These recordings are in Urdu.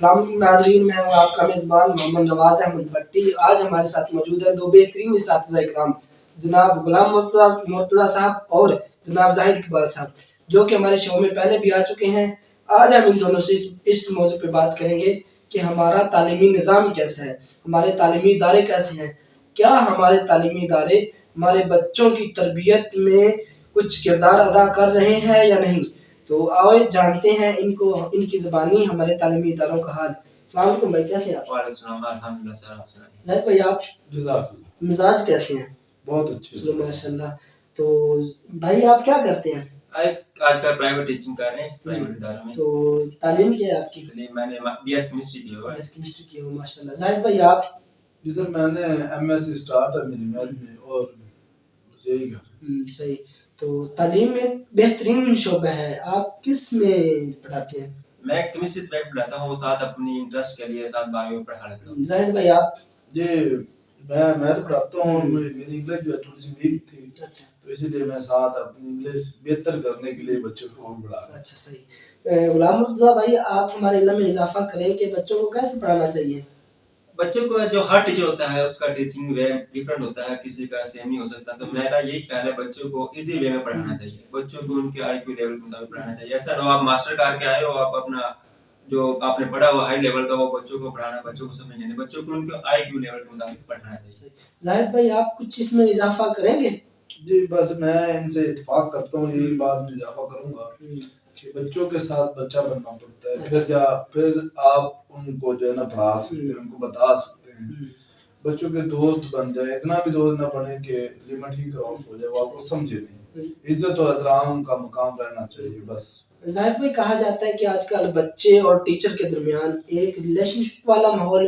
السلام علیکم ناظرین، میں ہوں آپ کا میزبان محمد نواز احمد بھٹی۔ آج ہمارے ساتھ موجود ہیں دو بہترین اساتذہ اکرام، جناب غلام مرتضیٰ صاحب اور جناب زاہد اقبال صاحب، جو کہ ہمارے شو میں پہلے بھی آ چکے ہیں۔ آج ہم ان دونوں سے اس موضوع پہ بات کریں گے کہ ہمارا تعلیمی نظام کیسا ہے، ہمارے تعلیمی ادارے کیسے ہیں، کیا ہمارے تعلیمی ادارے ہمارے بچوں کی تربیت میں کچھ کردار ادا کر رہے ہیں یا نہیں۔ تو آؤ جانتے ہیں ان کی زبانی ہمارے تعلیمی اداروں کا حال۔ السلام علیکم بھائی، کیسے ہیں آپ؟ وعلیکم السلام، الحمدللہ سر، آپ سنائیں۔ زاہد بھائی، آپ جزاک اللہ، مزاج کیسے ہیں؟ بہت اچھے، چلو ماشاء اللہ۔ تو بھائی آپ کیا کرتے ہیں؟ آج کل پرائیویٹ ٹیچنگ کر رہے ہیں پرائیویٹ اداروں میں۔ تو تعلیم کیا ہے آپ کی؟ میں نے بی ایس کیمسٹری کی ہوا ہے۔ کیمسٹری کی ہو، ماشاء اللہ۔ زاہد بھائی آپ؟ جی سر، میں نے ایم ایس سی اسٹارٹ ہے میری میتھ میں، اور بس یہی کر صحیح۔ تو تعلیم ایک بہترین شعبہ ہے، آپ کس میں پڑھاتے ہیں؟ میں کیمسٹری سے پڑھاتا ہوں، ساتھ اپنی انٹرسٹ کے لیے ساتھ باقی میں پڑھا لیتا ہوں۔ زاہد بھائی آپ؟ جی، میں میتھ پڑھاتا ہوں، اور میری انگلش جو ہے تھوڑی سی ویک تھی، تو اسی لیے میں ساتھ اپنی انگلش بہتر کرنے کے لیے بچوں کو پڑھا رہا ہوں۔ اچھا، صحیح۔ غلام مرتضیٰ بھائی، آپ ہمارے علم میں اضافہ کریں کہ بچوں کو کیسے پڑھانا چاہیے؟ بچوں کو جو ہر ٹیچر ہوتا ہے اس کا ٹیچنگ وے ڈیفرنٹ ہوتا ہے، کسی کا سیم نہیں ہو سکتا۔ تو میرا یہی خیال ہے بچوں کو ایزی وے میں پڑھانا چاہیے، بچوں کو ان کے آئی کیو لیول کے مطابق پڑھانا چاہیے۔ ایسا نہ ہو آپ ماسٹر کر کے آئے ہو، آپ اپنا جو آپ نے پڑھا ہوا ہائی لیول کا وہ بچوں کو پڑھانا، بچوں کو سمجھنے نہیں، بچوں کو ان کے آئی کیو لیول کے مطابق پڑھانا چاہیے۔ زاہد بھائی آپ کچھ اس میں اضافہ کریں گے؟ جی بس میں ان سے اتفاق کرتا ہوں، یہی بات میں اضافہ کروں گا کہ بچوں کے ساتھ بچہ بننا پڑتا ہے، پھر آپ ان کو جو ہے نا پڑھا سکتے ہیں، ان کو بتا سکتے ہیں، بچوں کے دوست بن جائے، اتنا بھی دوست نہ بنے کہ لمٹ ہی کراس ہو جائے، وہ آپ کو سمجھے نہیں۔ عزت و احترام کا مقام رہنا چاہیے بس۔ زاہد بھائی، کہا جاتا ہے کہ آج کل بچے اور ٹیچر کے درمیان ایک ریلیشن شپ والا ماحول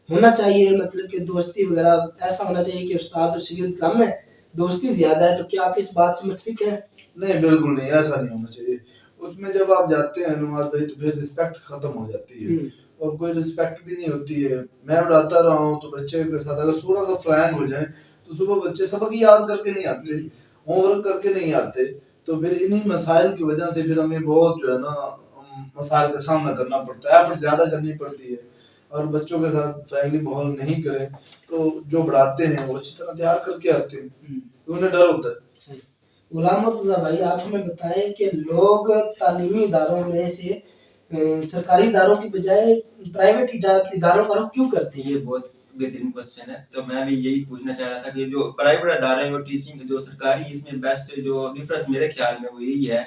ہونا چاہیے، مطلب کہ دوستی وغیرہ ایسا ہونا چاہیے کہ استاد اور شاگرد کم ہے، دوستی زیادہ ہے۔ تو کیا آپ اس بات سے متفق ہیں؟ نہیں، بالکل نہیں، ایسا نہیں ہونا چاہیے۔ اس میں جب آپ جاتے ہیں نماز بھائی تو پھر رسپیکٹ ختم ہو جاتی ہے، اور کوئی رسپیکٹ بھی نہیں ہوتی ہے۔ میں پڑھاتا رہا ہوں تو بچے کے ساتھ اگر تھوڑا سا فرینک ہو جائیں تو صبح بچے سبق یاد کر کے نہیں آتے، ہوم ورک کر کے نہیں آتے، تو پھر انہی مسائل کی وجہ سے پھر ہمیں بہت جو ہے نا مسائل کا سامنا کرنا پڑتا ہے، ایفرٹ زیادہ کرنی پڑتی ہے۔ اور بچوں کے ساتھ فرینکلی ماحول نہیں کریں تو جو پڑھاتے ہیں وہ اچھی طرح تیار کر کے آتے ہیں، انہیں ڈر ہوتا ہے۔ غلام مرتضیٰ بھائی، آپ ہمیں بتائیں کہ لوگ تعلیمی اداروں میں سے سرکاری اداروں کی بجائے پرائیویٹ اداروں کا رخ کیوں کرتے ہیں؟ یہ بہت بہترین کوشچن ہے۔ تو میں بھی یہی پوچھنا چاہ رہا تھا کہ جو پرائیویٹ ادارے ہیں وہ ٹیچنگ جو سرکاری، اس میں بیسٹ جو ڈفرنس میرے خیال میں وہ یہی ہے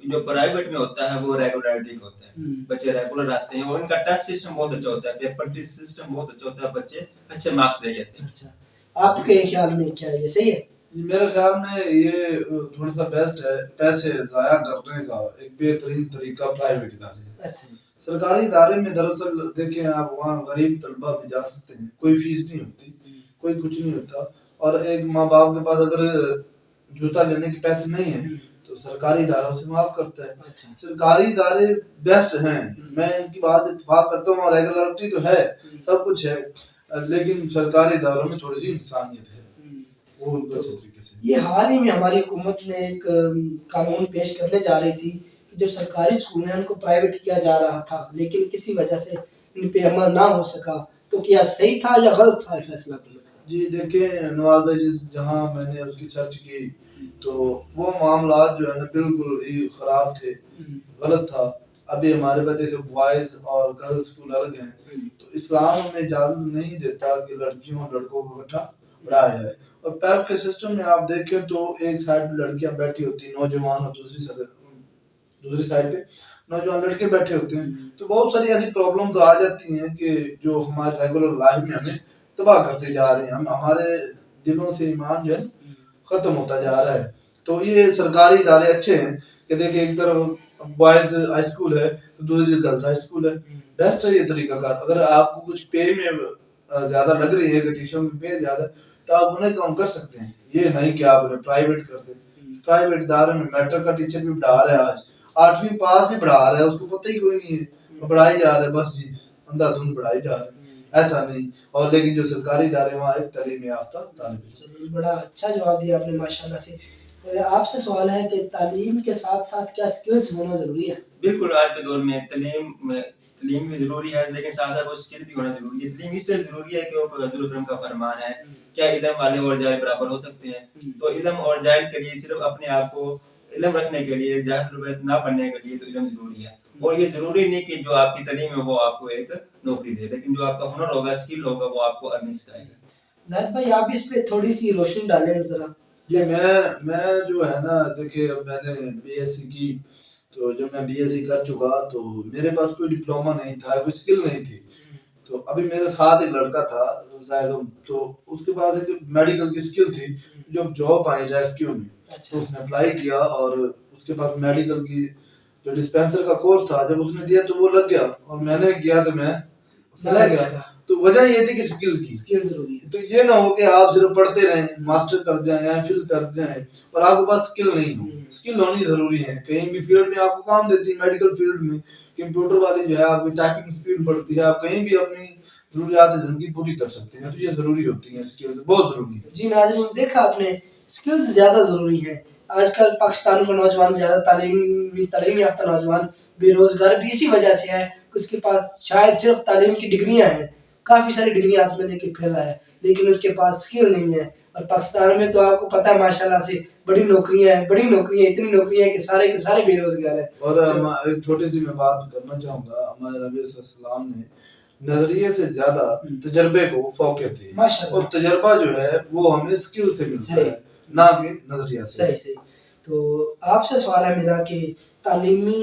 کہ جو پرائیویٹ میں ہوتا ہے وہ ریگولرٹی ہوتا ہے، بچے ریگولر آتے ہیں اور ان کا ٹیسٹ سسٹم بہت اچھا ہوتا ہے، پیپر ٹیسٹ سسٹم بہت اچھا ہوتا ہے، بچے اچھے مارکس لے جاتے ہیں۔ اچھا، آپ کے خیال میں کیا یہ صحیح ہے؟ میرے خیال میں یہ تھوڑا سا بیسٹ ہے، پیسے ضائع کرنے کا ایک بہترین طریقہ پرائیویٹ ادارے ہیں۔ سرکاری ادارے میں دراصل دیکھیں آپ، وہاں غریب طلبہ بھی جا سکتے ہیں، کوئی فیس نہیں ہوتی، کوئی کچھ نہیں ہوتا، اور ایک ماں باپ کے پاس اگر جوتا لینے کے پیسے نہیں ہیں تو سرکاری ادارہ اسے معاف کرتا ہے۔ سرکاری ادارے بیسٹ ہیں، میں ان کی بات سے اتفاق کرتا ہوں، ریگولرٹی تو ہے، سب کچھ ہے، لیکن سرکاری اداروں میں تھوڑی سی انسانیت ہے، وہ اچھے طریقے سے۔ یہ حال ہی میں ہماری حکومت نے ایک قانون پیش کرنے جا رہی تھی کہ جو سرکاری اسکول ہیں ان کو پرائیویٹ کیا جا رہا تھا، لیکن کسی وجہ سے ان پہ عمل نہ ہو سکا۔ تو کیا صحیح تھا یا غلط تھا فیصلہ؟ جی دیکھیں نواز بھائی، جہاں میں نے اس کی سرچ کی تو وہ معاملات جو ہے نا بالکل ہی خراب تھے، غلط تھا۔ ابھی ہمارے پاس دیکھیں بوائز اور گرلز اسکول الگ ہیں، تو اسلام ہمیں اجازت نہیں دیتا کہ لڑکیوں اور لڑکوں کو اکٹھا پڑھایا جائے۔ اور پیپ کے سسٹم میں آپ دیکھیں تو ایک سائڈ پہ لڑکیاں بیٹھی ہوتی ہیں نوجوان، اور دوسری سائڈ پہ نوجوان لڑکے بیٹھے ہوتے ہیں، تو بہت ساری ایسی پرابلمز آ جاتی ہیں کہ جو ہمارے ریگولر لائف میں ہمیں تباہ کرتے جا رہے ہیں، ہمارے دلوں سے ایمان جو ہے ختم ہوتا جا رہا ہے۔ تو یہ سرکاری ادارے اچھے ہیں کہ دیکھیں ایک طرف بوائز ہائی اسکول ہے تو دوسری گرلز ہائی اسکول ہے، بیسٹ ہے یہ طریقہ کار۔ اگر آپ کو کچھ پے میں زیادہ لگ رہی ہے کہ ٹیچروں کی پے زیادہ، تو آپ انہیں کم کر سکتے ہیں، یہ نہیں کہ آپ انہیں پرائیویٹ کر دیں۔ پرائیویٹ ادارے میں میٹرک کا ٹیچر بھی پڑھا رہا ہے، آج 8ویں پاس بھی پڑھا رہا ہے، اس کو پتہ ہی کوئی نہیں ہے، پڑھائی جا رہا ہے، بس جی اندھا دھند پڑھائی جا رہا ہے، ایسا نہیں۔ اور لیکن جو سرکاری ادارے وہاں ایک تعلیم یافتہ طالب علم۔ بڑا اچھا جواب دیا آپ نے ماشاءاللہ سے۔ آپ سے سوال ہے کہ تعلیم کے ساتھ ساتھ کیا سکلز ہونا ضروری ہے؟ بالکل، آج کے دور میں تعلیم میں تعلیم بھی ضروری ہے لیکن ساتھ ساتھ وہ اسکل بھی ہونا ضروری ہے. تعلیم اس سے ضروری ہے کہ وہ حضور اکرم کا فرمان ہے کیا علم والے اور جاہل برابر ہو سکتے ہیں. تو علم اور جاہل کے لیے صرف اپنے آپ کو علم رکھنے کے لیے جاہل نہ بننے کے لیے تو علم ضروری ہے. اور یہ ضروری نہیں کہ جو آپ کی تعلیم ہے وہ آپ کو ایک نوکری دے, لیکن جو آپ کا ہنر ہوگا اسکل ہوگا وہ آپ کو ارننگ سکھائے گا. زاہد بھائی آپ اس پہ تھوڑی سی روشنی ڈالیں ذرا. جی میں جو ہے نا دیکھیے اب میں نے بی ایس سی کی تو جب میں بی ایس سی کر چکا تو میرے پاس کوئی ڈپلوما نہیں تھا, کوئی اسکل نہیں تھی. تو ابھی میرے ساتھ ایک لڑکا تھا زاہد, تو اس کے پاس ایک میڈیکل کی اسکل تھی جو جاب آئی ریسکیو میں, تو اس نے اپلائی کیا اور اس کے پاس میڈیکل کی جو ڈسپینسر کا کورس تھا جب اس نے دیا تو وہ لگ گیا اور میں نے کیا تو میں چلا گیا. تو وجہ یہ تھی کہ اسکل کی اسکل ضروری ہے. تو یہ نہ ہو کہ آپ صرف پڑھتے رہیں, ماسٹر کر جائیں یا فل کر جائیں اور آپ کے پاس اسکل نہیں ہو. اسکل ہونی ضروری ہے, کہیں بھی فیلڈ میں آپ کو کام دیتی ہے. میڈیکل فیلڈ میں کمپیوٹر والی جو ہے آپ کی ٹائپنگ اسپیڈ بڑھتی ہے, آپ کہیں بھی اپنی ضروریات زندگی پوری کر سکتے ہیں. تو یہ ضروری ہوتی ہیں, اسکلز بہت ضروری ہے. جی ناظرین دیکھا آپ نے اسکلز زیادہ ضروری ہے. آج کل پاکستان کا نوجوان زیادہ تعلیم یافتہ نوجوان بے روزگار بھی اسی وجہ سے ہے کہ اس کے پاس شاید صرف تعلیم کی ڈگریاں ہیں, کافی ساری ڈگریاں ہاتھ میں لے کے پھیلا ہے لیکن اس کے پاس اسکل نہیں ہے. اور پاکستان میں تو آپ کو پتہ ہے ماشاءاللہ سے بڑی نوکریاں ہیں, اتنی نوکریاں ہیں کہ سارے کے سارے بے روزگار ہیں. اور ایک چھوٹی سی میں بات کرنا چاہوں گا, ہمارے نبی صلی اللہ علیہ وسلم نے نظریے سے زیادہ تجربے کو فوقیت دی, اور تجربہ جو ہے وہ ہمیں اسکل سے ملتا ہے نہ کہ نظریہ سے. صحیح. تو آپ سے سوال ہے میرا کہ تعلیمی